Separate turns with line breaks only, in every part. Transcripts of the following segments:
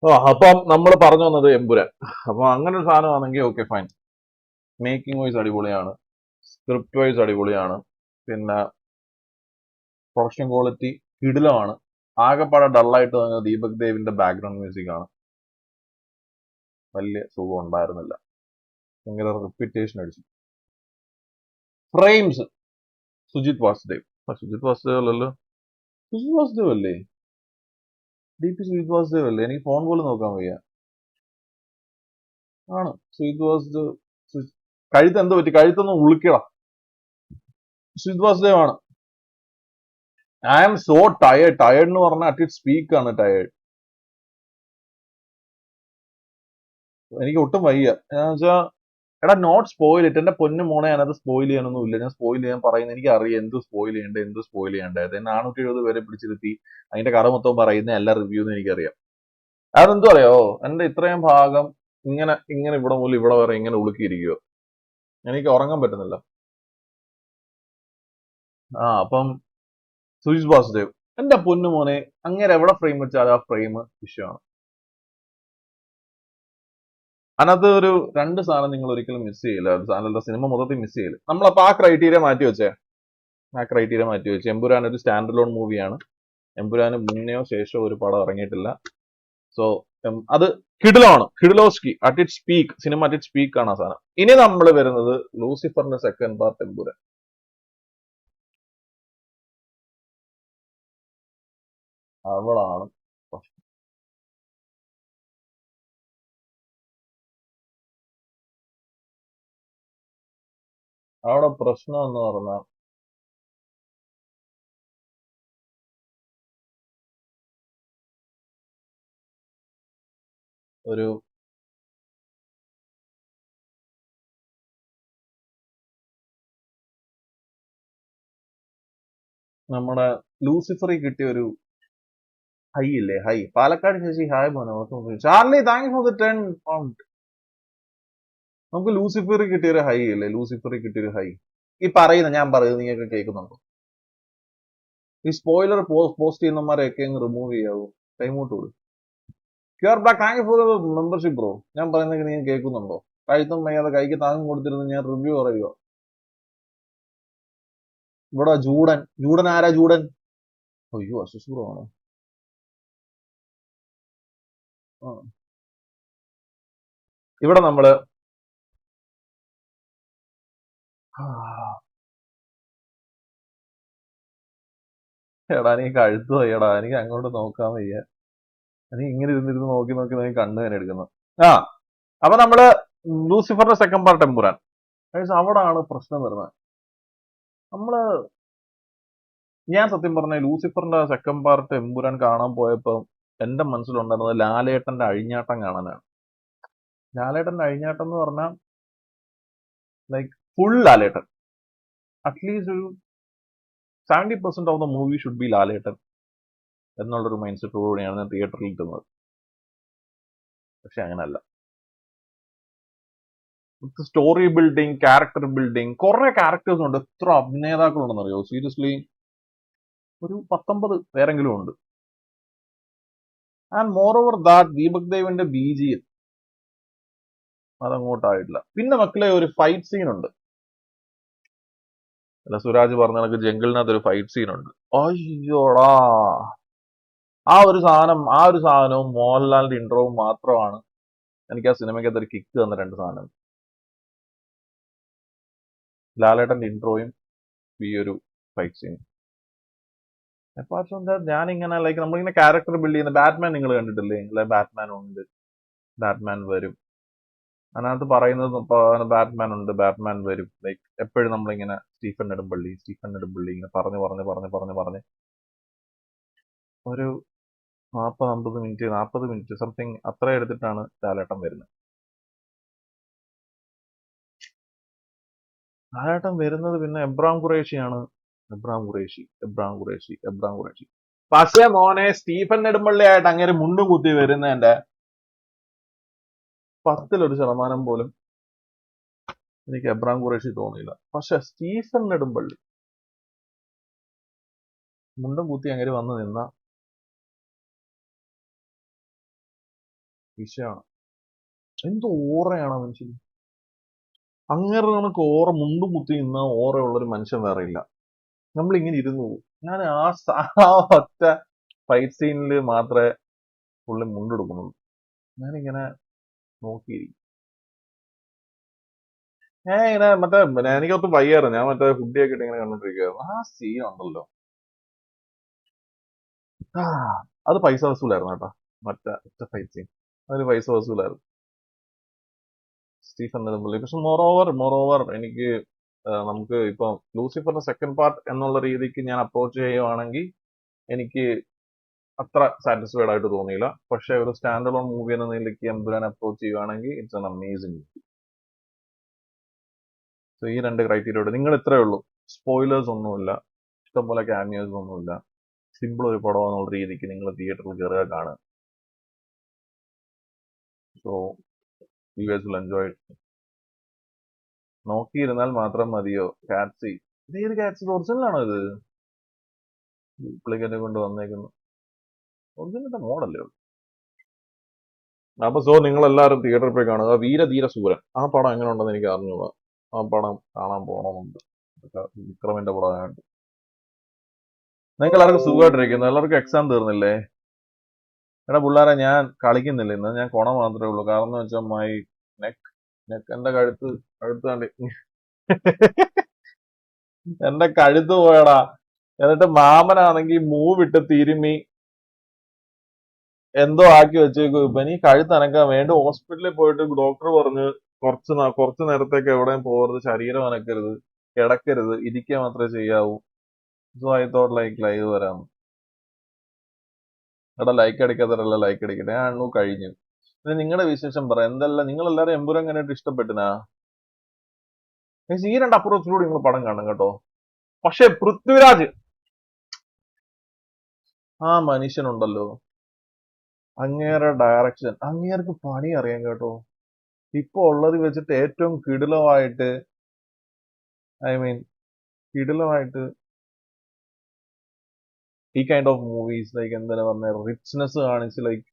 ഓ അപ്പം നമ്മൾ പറഞ്ഞു വന്നത് എമ്പുരാൻ. അപ്പൊ അങ്ങനെ ഒരു സാധനമാണെങ്കിൽ ഓക്കെ ഫൈൻ. മേക്കിംഗ് വൈസ് അടിപൊളിയാണ്, സ്ക്രിപ്റ്റ് വൈസ് അടിപൊളിയാണ്, പിന്നെ പ്രൊഡക്ഷൻ ക്വാളിറ്റി കിടിലമാണ്. ആകെപ്പാടെ ഡള്ളായിട്ട് തോന്നിയ ദീപക് ദേവിന്റെ ബാക്ക്ഗ്രൗണ്ട് മ്യൂസിക് ആണ്. വലിയ സുഖം ഉണ്ടായിരുന്നില്ല, ഭയങ്കര റിപ്പീറ്റേഷൻ അടിച്ചു. ഫ്രെയിംസ് സുജിത് വാസുദേവ്. സുജിത് വാസുദേവ് അല്ലല്ലോ, സുജിത് വാസുദേവ് അല്ലേ? DP സുജിത് വാസുദേവ് അല്ലേ? എനിക്ക് ഫോൺ പോലും നോക്കാൻ വയ്യ. ആണ് സുജിത് വാസുദേവ്. കഴുത്ത് എന്തോ പറ്റി? കഴുത്തൊന്നും ഉളുക്കിടാ. സുജിത് വാസുദേവ് ആണ്. I am so tired. Tired എന്ന് പറഞ്ഞാൽ അറ്റ് ഇറ്റ് സ്പീക്ക് ആണ് ടയേർഡ്. എനിക്ക് ഒട്ടും വയ്യ. എന്ന് വെച്ചാ എടാ, നോട്ട് സ്പോയിൽ ഇറ്റ്. എന്റെ പൊന്നു മോണെ, അതിനകത്ത് സ്പോയിൽ ചെയ്യാനൊന്നും ഇല്ല. ഞാൻ സ്പോയിൽ ചെയ്യാൻ പറയുന്നത് എനിക്ക് അറിയാം, എന്ത് സ്പോയിൽ ചെയ്യേണ്ടത്, എന്ത് സ്പോയിൽ ചെയ്യേണ്ടത്. 470 പേരെ പിടിച്ചിരുത്തി അതിന്റെ കഥ മൊത്തം പറയുന്ന എല്ലാ റിവ്യൂന്ന് എനിക്കറിയാം. അതെന്തോ അറിയോ, എന്റെ ഇത്രയും ഭാഗം ഇങ്ങനെ ഇങ്ങനെ ഇവിടെ മുതൽ ഇവിടെ വരെ ഇങ്ങനെ ഉളുക്കിയിരിക്കുവോ, എനിക്ക് ഉറങ്ങാൻ പറ്റുന്നില്ല. അപ്പം സുജിത് വാസുദേവ് എന്റെ പൊന്നു മോനെ, അങ്ങനെ എവിടെ ഫ്രെയിം വെച്ചാൽ ആ ഫ്രെയിം വിഷയമാണ്. അതിനകത്ത് ഒരു രണ്ട് സാധനം നിങ്ങൾ ഒരിക്കലും മിസ് ചെയ്യില്ല. സാധനം സിനിമ മൊത്തത്തിൽ മിസ് ചെയ്യില്ല. നമ്മളപ്പോ ആ ക്രൈറ്റീരിയ മാറ്റി വെച്ചേ. എമ്പുരാൻ ഒരു സ്റ്റാൻഡ് ലോൺ മൂവിയാണ്. എമ്പുരാന് മുന്നെയോ ശേഷമോ ഒരു പടം ഇറങ്ങിയിട്ടില്ല. സോ അത് കിഡിലാണ്, കിഡിലോസ്കി at it peak. Cinema at it speak ആണ് ആ സാധനം. ഇനി നമ്മൾ വരുന്നത് ലൂസിഫറിന്റെ സെക്കൻഡ് പാർട്ട് എമ്പുരാൻ. അവളാണ് പ്രശ്നം. അവിടെ പ്രശ്നം എന്ന് പറഞ്ഞാൽ ഒരു നമ്മുടെ ലൂസിഫറിൽ കിട്ടിയ ഒരു ഹൈ ഇല്ലേ, ഹൈ. പാലക്കാട് ചേച്ചി ഹായ് പോനെ. Charlie thank for the 10 pound. നമുക്ക് ലൂസിഫറിൽ കിട്ടിയൊരു ഹൈ ഇല്ലേ, ലൂസിഫറിൽ കിട്ടിയൊരു ഹൈ. ഈ ഞാൻ പറയുന്നത് നിങ്ങൾക്ക് കേൾക്കുന്നുണ്ടോ? ഈ സ്പോയിലർ പോസ്റ്റ് ചെയ്യുന്നമാരെയൊക്കെ അങ്ങ് റിമൂവ് ചെയ്യാവൂ. ടൈമൗട്ട് കൊടുക്കും. Cure black thank for membership bro. ഞാൻ പറയുന്നത് നിങ്ങൾ കേൾക്കുന്നുണ്ടോ? കഴുത്തും വയ്യാതെ കൈക്ക് താങ്ങും കൊടുത്തിരുന്ന് ഞാൻ റിവ്യൂ പറയുക. ഇവിടെ ജൂഡൻ ആരാ ജൂഡൻ? അയ്യോ, അശുസ് ബ്രോ ആണോ? ഇവിടെ നമ്മള് എടാ, എനിക്ക് കഴുത്ത് വയ്യടാ, എനിക്ക് അങ്ങോട്ട് നോക്കാൻ വയ്യ. എനിക്ക് ഇങ്ങനെ ഇരുന്നിരുന്ന് നോക്കി നോക്കി നോക്കി കണ്ണ് തന്നെ എടുക്കുന്നു. ആ അപ്പൊ നമ്മള് ലൂസിഫറിന്റെ സെക്കൻഡ് പാർട്ട് എമ്പുരാൻ. അവിടാണ് പ്രശ്നം വരുന്നത്. നമ്മള് ഞാൻ സത്യം പറഞ്ഞ ലൂസിഫറിന്റെ സെക്കൻഡ് പാർട്ട് എമ്പുരാൻ കാണാൻ പോയപ്പോ എന്റെ മനസ്സിലുണ്ടായിരുന്നത് ലാലേട്ടന്റെ അഴിഞ്ഞാട്ടം കാണാനാണ്. ലാലേട്ടന്റെ അഴിഞ്ഞാട്ടം എന്ന് പറഞ്ഞാൽ ലൈക്ക് ഫുൾ ലാലേട്ടൻ. അറ്റ്ലീസ്റ്റ് ഒരു 70% of the movie should be Lalettan എന്നുള്ളൊരു മൈൻഡ് സെറ്റോടുകൂടിയാണ് ഞാൻ തിയേറ്ററിൽ കിട്ടുന്നത്. പക്ഷെ അങ്ങനല്ല. സ്റ്റോറി ബിൽഡിങ്, ക്യാരക്ടർ ബിൽഡിങ്, കുറെ ക്യാരക്ടേഴ്സ് ഉണ്ട്. എത്ര അഭിനേതാക്കളുണ്ടെന്ന് അറിയോ? സീരിയസ്ലി ഒരു 19 പേരെങ്കിലും ഉണ്ട്. And more over that Deepak ദേവിന്റെ BGM അതങ്ങോട്ടായിട്ടില്ല. പിന്നെ മക്കളെ ഒരു ഫൈറ്റ് സീൻ ഉണ്ട്. അല്ല, സുരാജ് പറഞ്ഞ കണക്ക് ജംഗിളിനകത്ത് ഒരു ഫൈറ്റ് സീൻ ഉണ്ട്. അയ്യോടാ, ആ ഒരു സാധനവും മോഹൻലാലിന്റെ ഇൻട്രോവും മാത്രമാണ് എനിക്ക് ആ സിനിമയ്ക്കകത്ത് ഒരു കിക്ക് തന്ന രണ്ട് സാധനം. ലാലേട്ടന്റെ ഇൻട്രോയും ഈ ഒരു fight scene. Apart from that ഞാനിങ്ങനെ ലൈക്ക് നമ്മളിങ്ങനെ ക്യാരക്ടർ ബിൽഡ് ചെയ്യുന്ന ബാറ്റ്മാൻ നിങ്ങൾ കണ്ടിട്ടില്ലേ? അല്ലെ, ബാറ്റ്മാൻ ഉണ്ട്, ബാറ്റ്മാൻ വരും. അതിനകത്ത് പറയുന്നത് ബാറ്റ്മാൻ ഉണ്ട്, ബാറ്റ്മാൻ വരും. ലൈക്ക് എപ്പോഴും നമ്മളിങ്ങനെ സ്റ്റീഫൻ നെടുമ്പള്ളി ഇങ്ങനെ പറഞ്ഞ് ഒരു 40 മിനിറ്റ് സംതിങ് അത്ര എടുത്തിട്ടാണ് ലാലേട്ടൻ വരുന്നത്. ലാലേട്ടൻ വരുന്നത് പിന്നെ എബ്രാം ഖുറേഷിയാണ്. എബ്രാം ഖുറേഷി. പക്ഷേ മോനെ, സ്റ്റീഫൻ നെടുമ്പള്ളി ആയിട്ട് അങ്ങനെ മുണ്ടും കുത്തി വരുന്നതിന്റെ 10% പോലും എനിക്ക് എബ്രാം ഖുറേഷി തോന്നിയില്ല. പക്ഷെ സ്റ്റീഫൻ നെടുമ്പള്ളി മുണ്ടും കുത്തി അങ്ങനെ വന്ന് നിന്ന വിഷയമാണ്. എന്ത് ഓറയാണ് ആ മനുഷ്യൻ. അങ്ങനെ കണക്ക് ഓറ മുണ്ടും കുത്തി നിന്ന ഓറയുള്ളൊരു മനുഷ്യൻ വേറെ ഇല്ല. നമ്മളിങ്ങനെ ഇരുന്നു പോകും. ഞാൻ ആ ഒറ്റ ഫൈറ്റ് സീനിൽ മാത്രമേ പുള്ളി മുണ്ടെടുക്കുന്നുള്ളൂ. ഞാനിങ്ങനെ നോക്കിയിരിക്കും. ഞാൻ ഇങ്ങനെ മറ്റേ എനിക്കൊത്ത് വയ്യായിരുന്നു. ഞാൻ മറ്റേ ഫുഡിയൊക്കെ ഇട്ട് ഇങ്ങനെ കണ്ടോണ്ടിരിക്കുകയായിരുന്നു. ആ സീൻ ഉണ്ടല്ലോ, ആ അത് പൈസ വസൂലായിരുന്നു കേട്ടോ. മറ്റേ ഫൈറ്റ് സീൻ അതിന് പൈസ വസൂലായിരുന്നു സ്റ്റീഫൻ നെടുമ്പള്ളി. പക്ഷെ മോറോവർ എനിക്ക് നമുക്ക് ഇപ്പൊ ലൂസിഫറിന്റെ സെക്കൻഡ് പാർട്ട് എന്നുള്ള രീതിക്ക് ഞാൻ അപ്രോച്ച് ചെയ്യുവാണെങ്കിൽ എനിക്ക് അത്ര സാറ്റിസ്ഫൈഡ് ആയിട്ട് തോന്നിയില്ല. പക്ഷെ ഒരു സ്റ്റാൻഡ് അലോൺ മൂവി എന്ന നിലയ്ക്ക് എമ്പുരാൻ അപ്രോച്ച് ചെയ്യുവാണെങ്കിൽ ഇറ്റ്സ് എൻ അമേസിംഗ്. സോ ഈ രണ്ട് ക്രൈറ്റീരിയ നിങ്ങൾ ഇത്രയേ ഉള്ളൂ. സ്പോയിലേഴ്സ് ഒന്നുമില്ല, ഇഷ്ടംപോലെ ക്യാമിയേഴ്സ് ഒന്നുമില്ല. സിമ്പിൾ ഒരു പടം എന്നുള്ള രീതിക്ക് നിങ്ങൾ തിയേറ്ററിൽ കയറുക, കാണുക. So you guys will enjoy. നോക്കിയിരുന്നാൽ മാത്രം മതിയോ? കാറ്റ്സി, ഇത് ഏത് കാറ്റ്സി? ഒറിജിനൽ ആണോ ഇത്? ഡ്യൂപ്ലിക്കേറ്റ് കൊണ്ട് വന്നേക്കുന്നു. ഒറിജിനലിന്റെ മോഡല്ലേ ഉള്ളൂ. അപ്പൊ സോ നിങ്ങൾ എല്ലാവരും തിയേറ്ററിൽ പോയി കാണുക. വീരധീര സൂരൻ ആ പടം എങ്ങനെ ഉണ്ടെന്ന് എനിക്ക് അറിഞ്ഞൂടാ. ആ പടം കാണാൻ പോകണമെന്നുണ്ട്. വിക്രമിന്റെ പടമായിട്ട്. നിങ്ങൾക്ക് എല്ലാവർക്കും സുഖമായിട്ടിരിക്കുന്നു? എല്ലാവർക്കും എക്സാം തീർന്നില്ലേ? എടാ പിള്ളേരെ, ഞാൻ കളിക്കുന്നില്ല ഇന്ന്. ഞാൻ കൊണ മാത്രമേ ഉള്ളൂ. കാരണം എന്ന് വെച്ചാൽ മൈ നെക്ക് എന്റെ കഴുത്ത് കണ്ടി എന്റെ കഴുത്ത് പോയടാ. എന്നിട്ട് മാമനാണെങ്കിൽ മൂവിട്ട് തിരുമ്മി എന്തോ ആക്കി വെച്ചേക്കും. ഇപ്പൊ നീ കഴുത്ത് അനക്കാൻ വേണ്ടി ഹോസ്പിറ്റലിൽ പോയിട്ട് ഡോക്ടർ പറഞ്ഞു കുറച്ചു നേരത്തേക്ക് എവിടെയും പോകരുത്, ശരീരം അനക്കരുത്, കിടക്കരുത്, ഇരിക്കുക മാത്രമേ ചെയ്യാവൂ. സോ ഐ തോട്ട് ലൈവ് വരാം. എടാ ലൈക്ക് അടിക്കാത്തവരല്ല ലൈക്ക് അടിക്കട്ടെ. ഞാൻ അണ്ണു കഴിഞ്ഞു. പിന്നെ നിങ്ങളുടെ വിശേഷം പറ. എന്തെല്ലാം നിങ്ങൾ എല്ലാവരും എമ്പുരാൻ കണ്ടിട്ട് ഇഷ്ടപ്പെട്ടിനാ? ഈ രണ്ട് അപ്രോച്ചിലൂടെ നിങ്ങൾ പടം കാണും കേട്ടോ. പക്ഷെ പൃഥ്വിരാജ് ആ മനുഷ്യനുണ്ടല്ലോ, അങ്ങേരുടെ ഡയറക്ഷൻ, അങ്ങേർക്ക് പണി അറിയാം കേട്ടോ. ഇപ്പൊ ഉള്ളത് വെച്ചിട്ട് ഏറ്റവും കിടിലമായിട്ട്, ഐ മീൻ കിടിലമായിട്ട് ഈ കൈൻഡ് ഓഫ് മൂവീസ് ലൈക്ക് എന്താണ് പറഞ്ഞ റിച്ച്നെസ് കാണിച്ച് ലൈക്ക്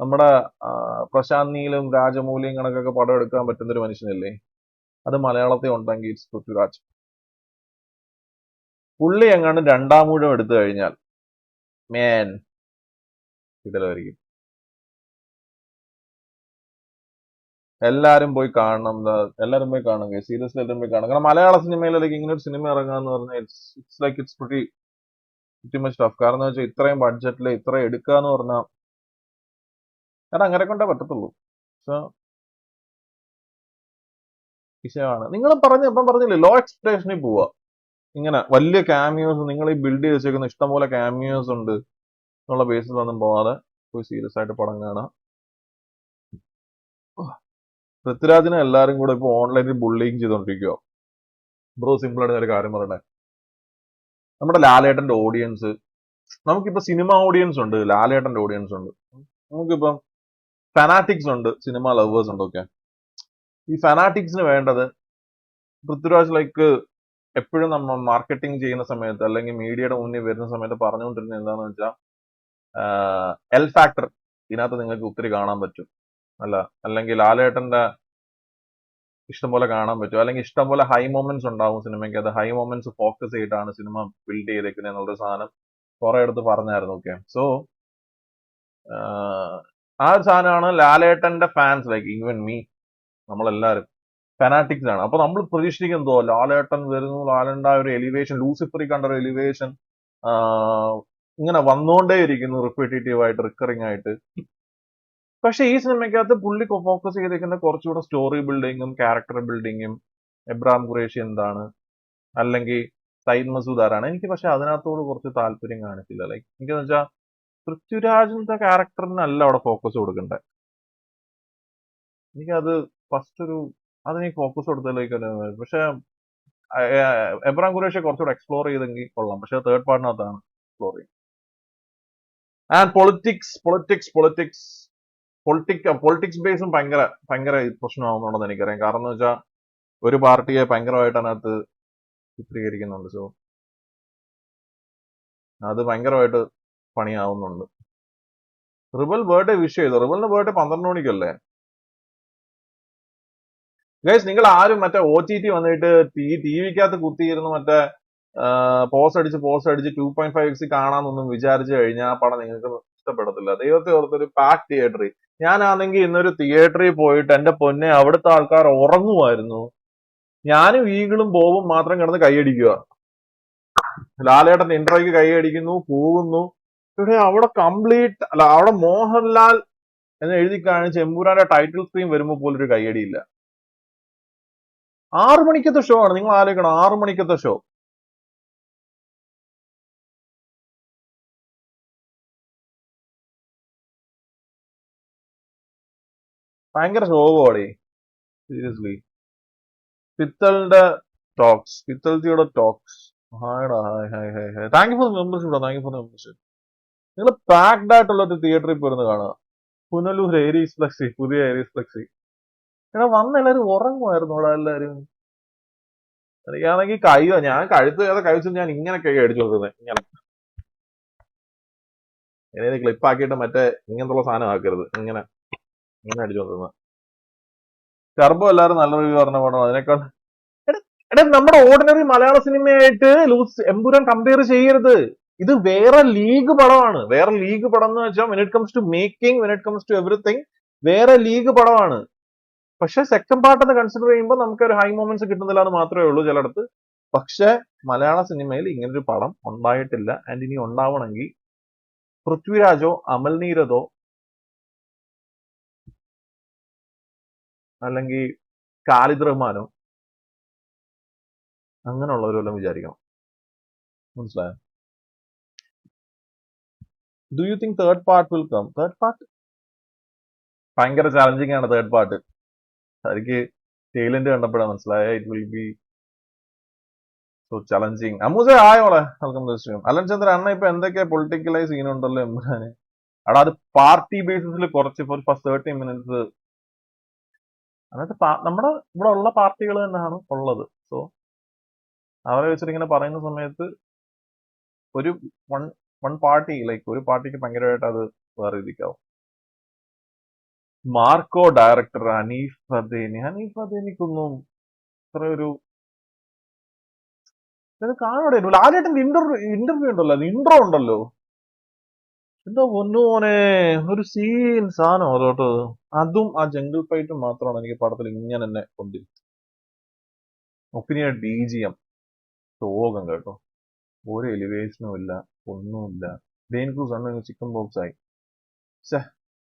നമ്മുടെ പ്രശാന്ത് നീലും രാജമൗലിയും കണക്കൊക്കെ പടം എടുക്കാൻ പറ്റുന്ന ഒരു മനുഷ്യനല്ലേ. അത് മലയാളത്തിൽ ഉണ്ടെങ്കിൽ ഇറ്റ്സ് പൃഥ്വിരാജ്. പുള്ളി എങ്ങാണ്ട് രണ്ടാം ഊഴം എടുത്തു കഴിഞ്ഞാൽ മേൻ കിടിലമായിരിക്കും. എല്ലാരും പോയി കാണണം. എല്ലാരും പോയി കാണുക. സീരിയസ്ലി എല്ലാരും പോയി കാണുക. കാരണം മലയാള സിനിമയിലേക്ക് ഇങ്ങനെ ഒരു സിനിമ ഇറങ്ങാന്ന് പറഞ്ഞാൽ it's like it's pretty much tough. കാരണം എന്ന് വെച്ചാൽ ഇത്രയും ബഡ്ജറ്റിൽ ഇത്രയും എടുക്കുക എന്ന് പറഞ്ഞാൽ കാരണം അങ്ങനെ കൊണ്ടേ പറ്റത്തുള്ളൂ. സോ വിഷയമാണ്. നിങ്ങൾ ഇപ്പം പറഞ്ഞില്ലേ, ലോ എക്സ്പെക്ടേഷനിൽ പോവുക. ഇങ്ങനെ വലിയ ക്യാമിയോസ് നിങ്ങൾ ഈ ബിൽഡ് ചെയ്ത് വെച്ചേക്കുന്ന ഇഷ്ടംപോലെ ക്യാമിയോസ് ഉണ്ട് എന്നുള്ള ബേസിൽ ഒന്നും പോവാതെ പോയി സീരിയസ് ആയിട്ട് പടം കാണാം. പൃഥ്വിരാജിനെ എല്ലാരും കൂടെ ഇപ്പൊ ഓൺലൈനിൽ ബുള്ളിങ് ചെയ്തോണ്ടിരിക്കുക. ബ്രോ സിമ്പിൾ ആയിട്ട് ഒരു കാര്യം പറയണേ. നമ്മുടെ ലാലേട്ടന്റെ ഓഡിയൻസ്, നമുക്കിപ്പോ സിനിമ ഓഡിയൻസ് ഉണ്ട്, ലാലേട്ടന്റെ ഓഡിയൻസ് ഉണ്ട്, നമുക്കിപ്പം ഫനാറ്റിക്സ് ഉണ്ട്, സിനിമ ലവേഴ്സ് ഉണ്ട്. ഓക്കെ, ഈ ഫനാറ്റിക്സിന് വേണ്ടത് പൃഥ്വിരാജ് ലൈക്ക് എപ്പോഴും നമ്മൾ മാർക്കറ്റിംഗ് ചെയ്യുന്ന സമയത്ത് അല്ലെങ്കിൽ മീഡിയയുടെ മുന്നിൽ വരുന്ന സമയത്ത് പറഞ്ഞുകൊണ്ടിരുന്നത് എന്താന്ന് വെച്ചാൽ എൽ ഫാക്ടർ ഇതിനകത്ത് നിങ്ങൾക്ക് ഒത്തിരി കാണാൻ പറ്റും, അല്ലെങ്കിൽ ലാലേട്ടന്റെ ഇഷ്ടംപോലെ കാണാൻ പറ്റും, അല്ലെങ്കിൽ ഇഷ്ടംപോലെ ഹൈ മൊമെന്റ്സ് ഉണ്ടാവും സിനിമയ്ക്ക്. അത് ഹൈ മൊമെന്റ്സ് ഫോക്കസ് ചെയ്തിട്ടാണ് സിനിമ ബിൽഡ് ചെയ്തേക്കുന്നത് എന്നുള്ളൊരു സാധനം കുറെ അടുത്ത് പറഞ്ഞായിരുന്നു. ഓക്കെ, സോ ആ ഒരു സാധനമാണ് ലാലേട്ടന്റെ ഫാൻസ് ലൈക്ക് ഈവൻ മീ, നമ്മളെല്ലാരും ഫനാറ്റിക്സ് ആണ്. അപ്പൊ നമ്മൾ പ്രതീക്ഷിക്കുന്നതോ ലാലേട്ടൻ വരുന്നു, ലാലേട്ടൻ്റെ ആ ഒരു എലിവേഷൻ, ലൂസിഫറി കണ്ട ഒരു എലിവേഷൻ ഇങ്ങനെ വന്നുകൊണ്ടേയിരിക്കുന്നു റിപ്പീറ്റേറ്റീവ് ആയിട്ട്, റിക്കറിംഗ് ആയിട്ട്. പക്ഷെ ഈ സിനിമയ്ക്കകത്ത് പുള്ളി ഫോക്കസ് ചെയ്തിരിക്കുന്ന കുറച്ചുകൂടെ സ്റ്റോറി ബിൽഡിങ്ങും ക്യാരക്ടർ ബിൽഡിങ്ങും, എബ്രാം ഖുറേഷി എന്താണ്, അല്ലെങ്കിൽ സയ്യിദ് മസൂദ് ആരാണ്. എനിക്ക് പക്ഷെ അതിനകത്തോട് കുറച്ച് താല്പര്യം കാണിച്ചില്ല. ലൈക്ക് എനിക്കെന്ന് വെച്ചാൽ പൃഥ്വിരാജിന്റെ ക്യാരക്ടറിനല്ല അവിടെ ഫോക്കസ് കൊടുക്കണ്ടേ. എനിക്കത് ഫസ്റ്റ് അതിന് ഫോക്കസ് കൊടുത്തതിലേക്ക്. പക്ഷെ എബ്രാം ഖുറേഷി കുറച്ചുകൂടെ എക്സ്പ്ലോർ ചെയ്തെങ്കിൽ കൊള്ളാം. പക്ഷെ തേർഡ് പാർട്ടിനകത്താണ് എക്സ്പ്ലോർ ചെയ്യുന്നത്. ആൻഡ് പൊളിറ്റിക്സ് ബേസും ഭയങ്കര പ്രശ്നമാവുന്നുണ്ടെന്ന് എനിക്കറിയാം. കാരണം എന്ന് വെച്ചാൽ ഒരു പാർട്ടിയെ ഭയങ്കരമായിട്ട് അതിനകത്ത് ചിത്രീകരിക്കുന്നുണ്ട്. സോ അത് ഭയങ്കരമായിട്ട് പണിയാവുന്നുണ്ട്. റിബൽ ബർത്ത്ഡേ വിഷ് ചെയ്തു. റിബലിന്റെ ബർത്ത്ഡേ 12 മണിക്കല്ലേ? ഗൈസ്, നിങ്ങൾ ആരും മറ്റേ OTT വന്നിട്ട് ടിവിക്കകത്ത് കുത്തിയിരുന്ന് മറ്റേ പോസ്റ്റ് അടിച്ച് 2.5x കാണാന്നൊന്നും വിചാരിച്ചു കഴിഞ്ഞാൽ ആ പടം നിങ്ങൾക്ക് ഇഷ്ടപ്പെടത്തില്ല. ദൈവത്തെ ഓർത്തൊരു പാക്ക് തിയേറ്ററിൽ. ഞാനാണെങ്കിൽ ഇന്നൊരു തിയേറ്ററിൽ പോയിട്ട് എന്റെ പൊന്നെ അവിടുത്തെ ആൾക്കാർ ഉറങ്ങുമായിരുന്നു. ഞാനും ഈഗിളും ബോബും മാത്രം കിടന്ന് കൈയടിക്കുക. ലാലേട്ടന്റെ ഇന്റർവ്യൂക്ക് കൈയടിക്കുന്നു, പോകുന്നു. ഇവിടെ അവിടെ കംപ്ലീറ്റ് അല്ല, അവിടെ മോഹൻലാൽ എന്ന് എഴുതി കാണിച്ച് എമ്പുരാന്റെ ടൈറ്റിൽ സ്ക്രീൻ വരുമ്പോൾ പോലും ഒരു കൈയടിയില്ല. 6 മണിക്കത്തെ ഷോ ആണ്, നിങ്ങൾ ആലോചിക്കണം. 6 മണിക്കത്തെ ഷോ. ഭയങ്കര ശോകമാടേ, സീരിയസ്ലി. പിത്തളിന്റെ ടോക്സ്, പിത്തൾജിയുടെ ടോക്സ്. ഹായടാ, hi hi hi hi. Thank you for membership. Thank you for membership. നിങ്ങൾ പാക്ഡ് ആയിട്ടുള്ള ഒരു തിയേറ്ററിൽ പോയിരുന്ന് കാണുക. പുനലൂർ ഏരീസ് ഫ്ലക്സി, പുതിയ ഏരീസ് ഫ്ലക്സി. ഇവിടെ വന്ന എല്ലാവരും ഉറങ്ങുമായിരുന്നു. ഇവിടെ എല്ലാവരും. എനിക്കാണെങ്കിൽ ഞാൻ കഴുത്ത് ചെയ്ത കഴിച്ചു ഞാൻ ഇങ്ങനെ കൈ അടിച്ചു കൊടുക്കുന്നത്. ഇങ്ങനെ ക്ലിപ്പ് ആക്കിയിട്ട് മറ്റേ ഇങ്ങനത്തുള്ള സാധനം ആക്കരുത്. ഇങ്ങനെ ഇങ്ങനെ അടിച്ചു കൊടുക്കുന്നത്. ടർബോ എല്ലാവരും നല്ല റിവ്യൂ പറഞ്ഞ പടം. അതിനേക്കാൾ എടാ നമ്മുടെ ഓർഡിനറി മലയാള സിനിമയായിട്ട് എമ്പുരാൻ കമ്പയർ ചെയ്യരുത്. ഇത് വേറെ ലീഗ് പടമാണ്. വേറെ ലീഗ് പടം എന്ന് വെച്ചാൽ when it comes to making, when it comes to everything, വേറെ ലീഗ് പടമാണ്. പക്ഷെ സെക്കൻഡ് പാർട്ട് എന്ന് കൺസിഡർ ചെയ്യുമ്പോൾ നമുക്ക് ഒരു ഹൈ മൊമെന്റ്സ് കിട്ടുന്നില്ല എന്ന് മാത്രമേ ഉള്ളൂ ചിലടത്ത്. പക്ഷെ മലയാള സിനിമയിൽ ഇങ്ങനൊരു പടം ഉണ്ടായിട്ടില്ല. ആൻഡ് ഇനി ഉണ്ടാവണമെങ്കിൽ പൃഥ്വിരാജോ അമൽ നീരദോ അല്ലെങ്കിൽ ഖാലിദ് റഹ്മാനോ അങ്ങനെയുള്ളവരെല്ലാം വിചാരിക്കണം. മനസ്സിലായോ? Do you think third part will come? Third part ഭയങ്കര ചാലഞ്ചിങ് ആണ്. തേർഡ് പാർട്ട് എനിക്ക് ടൈലന്റ് കണ്ടപ്പോഴാണ് മനസ്സിലായ it will be so challenging. അമ്മൂസെ ആയോളെ welcome to stream. Alan Chandra അണ്ണ ഇപ്പൊ എന്തൊക്കെ പൊളിറ്റിക്കലായി സീൻ ഉണ്ടല്ലോ എമ്പുരാന്. അവിടെ അത് പാർട്ടി ബേസിസിൽ കുറച്ച് ഫസ്റ്റ് 30 മിനിറ്റ്സ് എന്നിട്ട് നമ്മുടെ ഇവിടെ ഉള്ള പാർട്ടികൾ തന്നെയാണ് ഉള്ളത്. സോ അവരെ വെച്ചിട്ട് ഇങ്ങനെ പറയുന്ന സമയത്ത് ഒരു വൺ പാർട്ടി ലൈക്ക് ഒരു പാർട്ടിക്ക് ഭയങ്കരമായിട്ട് അത് വേറെ രീതിക്കാവും. മാർക്കോ ഡയറക്ടർ ഹനീഫ് അദേനിക്കൊന്നും ഇത്ര ഒരു കാണൂടെ. ലാലേട്ടന്റെ ഇന്റർവ്യൂ ഉണ്ടല്ലോ, ഇൻട്രോ ഉണ്ടല്ലോ. എന്താ പൊന്നുമോനെ ഒരു സീൻ സാധനം അതോട്ടോ. അതും ആ ജംഗിൾ ഫൈറ്റും മാത്രമാണ് എനിക്ക് പടത്തിൽ ഇങ്ങനെ തന്നെ കൊണ്ടിരിക്കും. ഒപ്പീനിയൻ BGM ശോകം കേട്ടോ. ഒരു എലിവേഷനും ഇല്ല, ഒന്നുമില്ല. ഡെയിൻ ക്രൂസ് ചിക്കൻ ബോക്സ് ആയി.